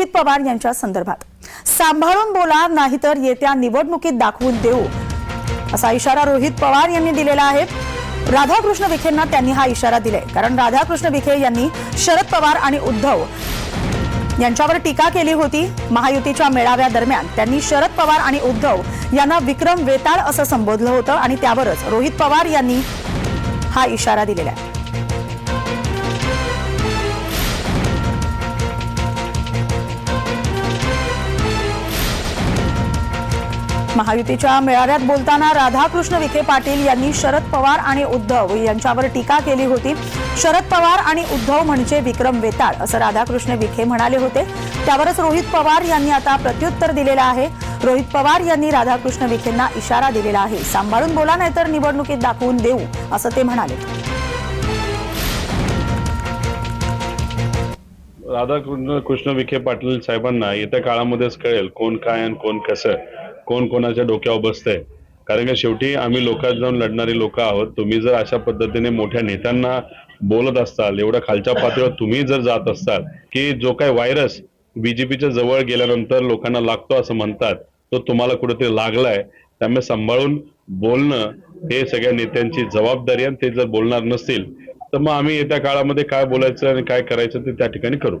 रोहित पवार यांच्या संदर्भात सांभाळून बोला नाहीतर येत्या निवडणुकीत दाखवून देऊ असा इशारा रोहित पवार यांनी दिलेला आहे। राधाकृष्ण विखेंना त्यांनी हा इशारा दिलाय, कारण राधाकृष्ण विखे यांनी शरद पवार आणि उद्धव यांच्यावर टीका केली होती। महायुतीच्या मेळाव्यादरम्यान त्यांनी शरद पवार आणि उद्धव यांना विक्रम वेताळ असं संबोधलं होतं आणि त्यावरच रोहित पवार यांनी हा इशारा दिलेला आहे। महायुतीच्या मेळाव्यात बोलताना राधाकृष्ण विखे पाटील यांनी शरद पवार आणि उद्धव यांच्यावर टीका केली होती। शरद पवार आणि उद्धव म्हणजे विक्रम वेताळ असं राधाकृष्ण विखे म्हणाले होते। त्यावरच रोहित पवार यांनी आता प्रत्युत्तर दिलेलं आहे। रोहित पवार यांनी राधाकृष्ण विखेंना इशारा दिलेला आहे, सांभाळून बोला नाहीतर निवडणुकीत दाखवून देऊ असं ते म्हणाले। राधाकृष्ण विखे पाटील साहेबांना येत्या काळामध्येच कळेल कोण काय आणि कोण कसं, कोण कोणाच्या डोक्यावर बसतंय। कारण की शेवटी आम्ही लोकात जाऊन लढणारी लोक आहोत। तुम्ही जर अशा पद्धतीने मोठ्या नेत्यांना बोलत असताल, एवढ्या खालच्या पातळीवर तुम्ही जर जात असताल की जो काही व्हायरस बीजेपीच्या जवळ गेल्यानंतर लोकांना लागतो असं म्हणतात, तो तुम्हाला कुठेतरी लागलाय। त्यामुळे सांभाळून बोलणं हे सगळ्या नेत्यांची जबाबदारी आहे। ते जर बोलणार नसतील तर मग आम्ही येत्या काळामध्ये काय बोलायचं आणि काय करायचं ते त्या ठिकाणी करू।